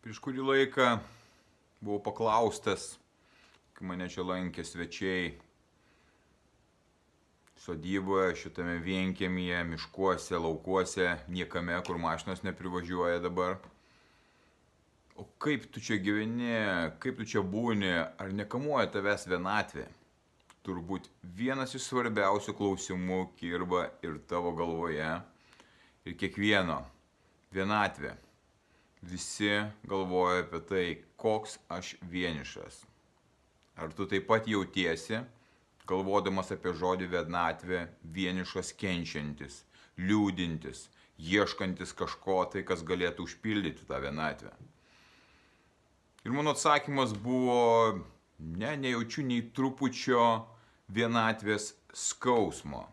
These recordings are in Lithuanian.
Prieš kurį laiką buvau paklaustas, kai mane čia lankė svečiai sodyboje, šitame vienkiemyje, miškuose, laukuose, niekame, kur mašinos neprivažiuoja dabar. O kaip tu čia gyveni, kaip tu čia būni, ar nekamuoja tavęs vienatvė? Turbūt vienas iš svarbiausių klausimų kirba ir tavo galvoje, ir kiekvieno - vienatvė. Visi galvoja apie tai, koks aš vienišas. Ar tu taip pat jautiesi, galvodamas apie žodį vienatvė, vienišas, kenčiantis, liūdintis, ieškantis kažko tai, kas galėtų užpildyti tą vienatvę? Ir mano atsakymas buvo, nejaučiu nei trupučio vienatvės skausmo.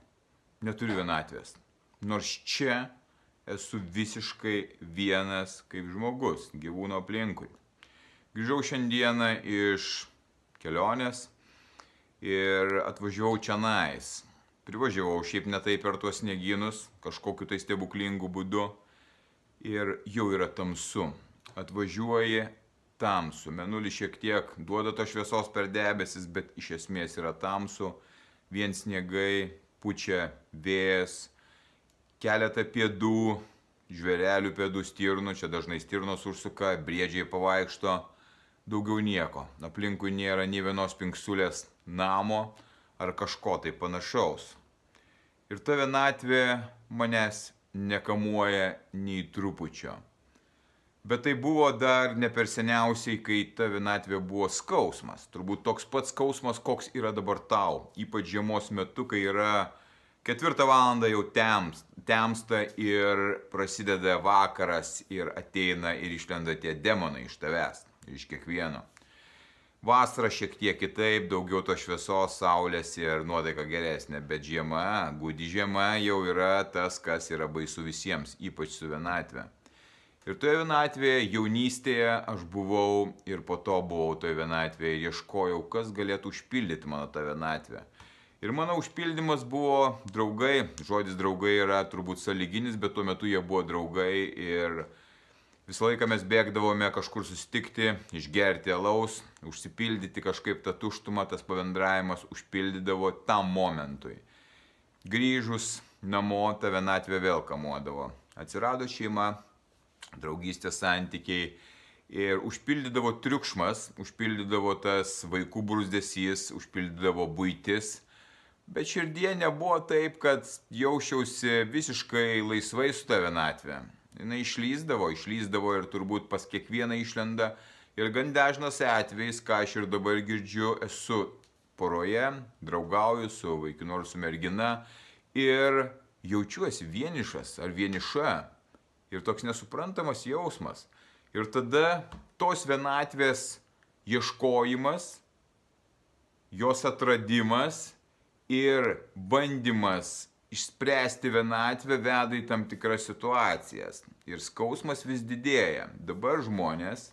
Neturiu vienatvės. Nors čia esu visiškai vienas kaip žmogus, gyvūno aplinkui. Grįžau šiandieną iš kelionės ir atvažiavau čionais. Privažiavau šiaip ne taip per tuos sniegynus, kažkokiu tai stebuklingu būdu. Ir jau yra tamsu. Atvažiuoji tamsu. Mėnulis šiek tiek duoda to šviesos per debesis, bet iš esmės yra tamsu. Vien sniegai, pučia vėjas. Keletą pėdų, žvėrelių pėdų, stirnų, čia dažnai stirnos užsuka, briedžiai pavaikšto, daugiau nieko. Aplinkui nėra nei vienos pinksulės namo ar kažko tai panašaus. Ir ta vienatvė manęs nekamuoja nei trupučio. Bet tai buvo dar ne per seniausiai, kai ta vienatvė buvo skausmas. Turbūt toks pats skausmas, koks yra dabar tau, ypač žiemos metu, kai yra 4 valandą jau temsta ir prasideda vakaras ir ateina ir išlenda tie demonai iš tavęs, iš kiekvieno. Vasara šiek tiek kitaip, daugiau to šviesos, saulės ir nuotaika geresnė, bet žiema, gūdi žiema jau yra tas, kas yra baisu visiems, ypač su vienatvė. Ir toje vienatvėje jaunystėje aš buvau ir po to buvau toje vienatvėje ir ieškojau, kas galėtų užpildyti mano tą vienatvę. Ir mano užpildymas buvo draugai. Žodis draugai yra turbūt sąlyginis, bet tuo metu jie buvo draugai ir visą laiką mes bėgdavome kažkur susitikti, išgerti alaus, užsipildyti kažkaip tą tuštumą, tas pabendravimas užpildydavo tam momentui. Grįžus namo, ta vienatvė vėl kamuodavo. Atsirado šeima, draugystės santykiai ir užpildydavo triukšmas, užpildydavo tas vaikų bruzdesys, užpildydavo buitis. Bet širdie nebuvo taip, kad jausčiausi visiškai laisvai su ta vienatvė. Jis išlyzdavo ir turbūt pas kiekvieną išlenda. Ir gan dažnas atvejis, ką aš ir dabar girdžiu, esu poroje, draugauju su vaikinu ar su mergina ir jaučiuosi vienišas ar vieniša. Ir toks nesuprantamas jausmas. Ir tada tos vienatvės ieškojimas, jos atradimas ir bandymas išspręsti vienatvę veda į tam tikras situacijas. Ir skausmas vis didėja. Dabar žmonės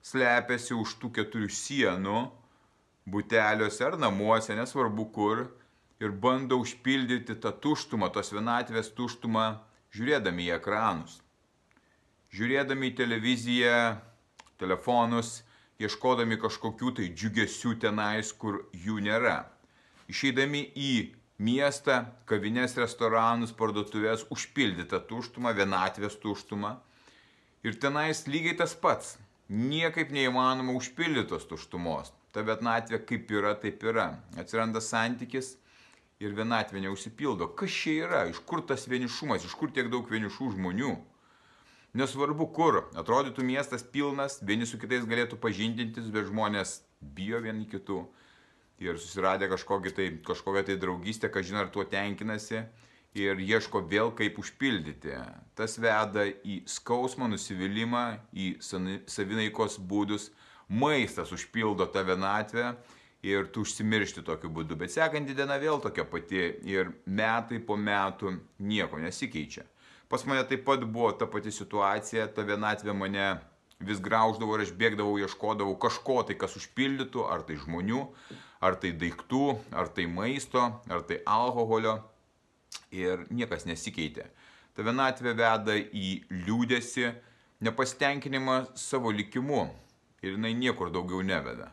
slepiasi už tų 4 sienų, buteliuose ar namuose, nesvarbu kur, ir bando užpildyti tą tuštumą, tos vienatvės tuštumą, žiūrėdami į ekranus. Žiūrėdami į televiziją, telefonus, ieškodami kažkokių tai džiugesių tenais, kur jų nėra. Išeidami į miestą, kavines, restoranus, parduotuvės, užpildytą tuštumą, vienatvės tuštumą. Ir tenais lygiai tas pats. Niekaip neįmanoma užpildytos tuštumos. Ta vienatvė kaip yra, taip yra. Atsiranda santykis ir vienatvė neužsipildo. Kas čia yra? Iš kur tas vienišumas? Iš kur tiek daug vienišų žmonių? Nesvarbu kur, atrodytų miestas pilnas, vieni su kitais galėtų pažindintis, bet žmonės bijo vieni kitų ir susiradę kažkokią tai draugystę, kažin ar tuo tenkinasi ir ieško vėl kaip užpildyti. Tas veda į skausmą, nusivylimą, į savinaikos būdus, maistas užpildo tą vienatvę ir tu užsimiršti tokiu būdu, bet sekanti diena vėl tokia pati ir metai po metų nieko nesikeičia. Pas mane taip pat buvo ta pati situacija, ta vienatvė mane vis grauždavo ir aš bėgdavau, ieškodavau kažko tai, kas užpildytų, ar tai žmonių, ar tai daiktų, ar tai maisto, ar tai alkoholio ir niekas nesikeitė. Ta vienatvė veda į liūdesį, nepasitenkinimą savo likimu ir jinai niekur daugiau neveda.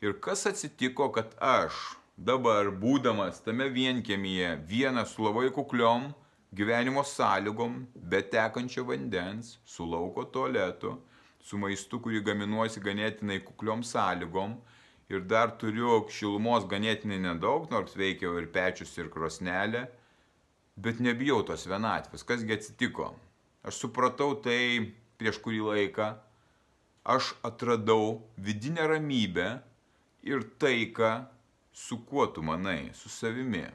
Ir kas atsitiko, kad aš dabar, būdamas tame vienkiemyje, vienas su labai kukliom gyvenimo sąlygom, be tekančio vandens, su lauko tualetu, su maistu, kurį gaminuosi ganėtinai kukliom sąlygom ir dar turiu šilumos ganėtinai nedaug, nors veikiau ir pečius, ir krosnelė, bet nebijau tos vienatvės. Kasgi atsitiko? Aš supratau tai prieš kurį laiką, aš atradau vidinę ramybę ir taiką, su kuo tu manai, su savimi.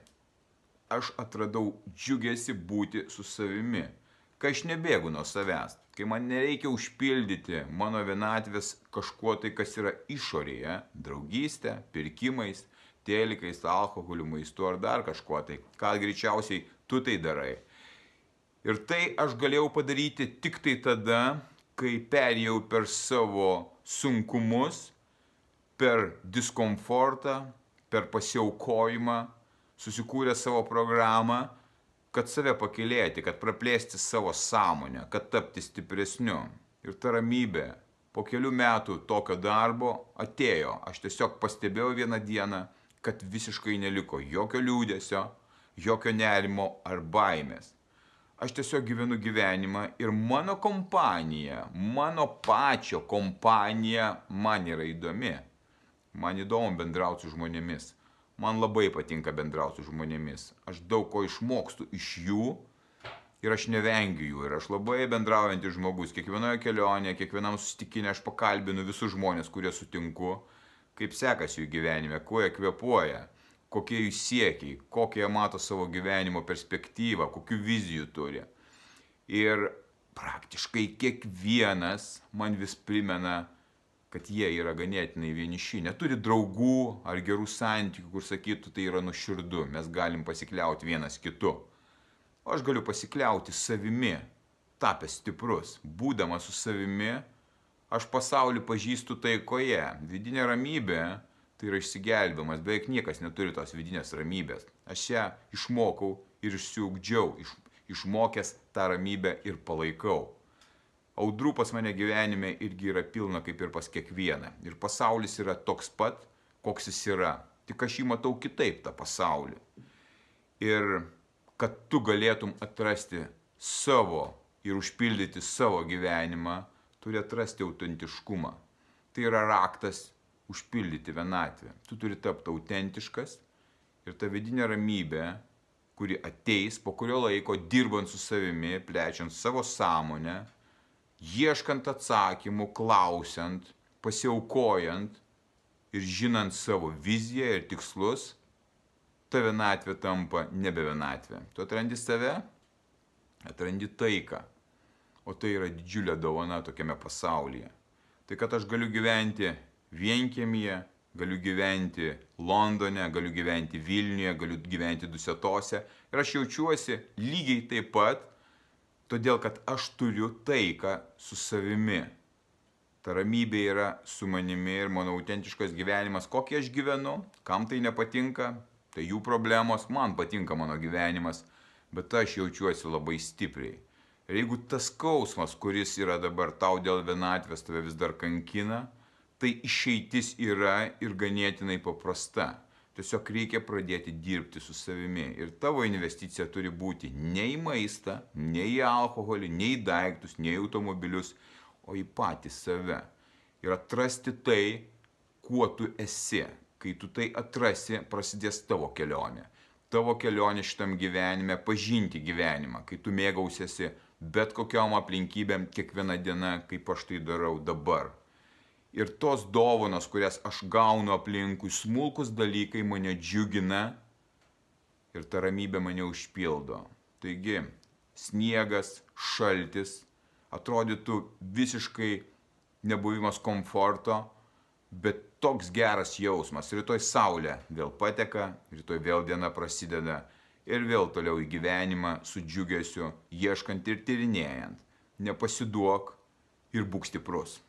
Aš atradau džiugesį būti su savimi, kai aš nebėgu nuo savęs, kai man nereikia užpildyti mano vienatvės kažkuo tai, kas yra išorėje, draugystė, pirkimais, telikais, alkoholiu, maistu ar dar kažkuo tai, ką greičiausiai tu tai darai. Ir tai aš galėjau padaryti tik tai tada, kai perėjau per savo sunkumus, per diskomfortą, per pasiaukojimą, susikūrė savo programą, kad save pakylėti, kad praplėsti savo sąmonę, kad tapti stipresniu. Ir ta ramybė po kelių metų tokio darbo atėjo. Aš tiesiog pastebėjau vieną dieną, kad visiškai neliko jokio liūdesio, jokio nerimo ar baimės. Aš tiesiog gyvenu gyvenimą ir mano kompanija, mano pačio kompanija man yra įdomi. Man įdomu bendrauti su žmonėmis. Man labai patinka bendrauti su žmonėmis. Aš daug ko išmokstu iš jų ir aš nevengiu jų. Ir aš labai bendraujantis žmogus. Kiekvienoje kelionėje, kiekvienam susitikime aš pakalbinu visus žmonės, kurie sutinku, kaip sekasi jų gyvenime, kuo jie kvėpuoja, kokie jų siekiai, kokie jie mato savo gyvenimo perspektyvą, kokių vizijų turi. Ir praktiškai kiekvienas man vis primena, kad jie yra ganėtinai vieniši, neturi draugų ar gerų santykių, kur sakytų, tai yra nuoširdu, mes galim pasikliauti vienas kitu. O aš galiu pasikliauti savimi, tapęs stiprus, būdamas su savimi, aš pasaulį pažįstu taikoje. Vidinė ramybė tai yra išsigelbėjimas, beveik niekas neturi tos vidinės ramybės. Aš ją išmokau ir išsiugdžiau, išmokęs tą ramybę ir palaikau. Audrų pas mane gyvenime irgi yra pilna kaip ir pas kiekvieną. Ir pasaulis yra toks pat, koks jis yra. Tik aš jį matau kitaip, tą pasaulį. Ir kad tu galėtum atrasti savo ir užpildyti savo gyvenimą, turi atrasti autentiškumą. Tai yra raktas užpildyti vienatvę. Tu turi tapti autentiškas ir ta vidinė ramybė, kuri ateis po kurio laiko dirbant su savimi, plečiant savo sąmonę, ieškant atsakymų, klausiant, pasiaukojant ir žinant savo viziją ir tikslus, ta vienatvė tampa nebe vienatvė. Tu atrandi save, atrandi taiką, o tai yra didžiulė dovana tokiame pasaulyje. Tai kad aš galiu gyventi vienkiemyje, galiu gyventi Londone, galiu gyventi Vilniuje, galiu gyventi Dusetose ir aš jaučiuosi lygiai taip pat, todėl, kad aš turiu taiką su savimi. Ta ramybė yra su manimi ir mano autentiškas gyvenimas, kokį aš gyvenu, kam tai nepatinka, tai jų problemos, man patinka mano gyvenimas, bet aš jaučiuosi labai stipriai. Ir jeigu tas skausmas, kuris yra dabar tau dėl vienatvės, tave vis dar kankina, tai išeitis yra ir ganėtinai paprasta. Tiesiog reikia pradėti dirbti su savimi. Ir tavo investicija turi būti ne į maistą, ne į alkoholį, ne į daiktus, ne į automobilius, o į patį save. Ir atrasti tai, kuo tu esi. Kai tu tai atrasi, prasidės tavo kelionė. Tavo kelionė šitam gyvenime, pažinti gyvenimą, kai tu mėgausiesi bet kokiom aplinkybėm kiekvieną dieną, kaip aš tai darau dabar. Ir tos dovanos, kurias aš gaunu aplinkui, smulkus dalykai mane džiugina ir ta ramybė mane užpildo. Taigi, sniegas, šaltis, atrodytų visiškai nebuvimas komforto, bet toks geras jausmas. Rytoj saulė vėl pateka, rytoj vėl diena prasideda ir vėl toliau į gyvenimą su džiugesiu, ieškant ir tyrinėjant. Nepasiduok ir būk stiprus.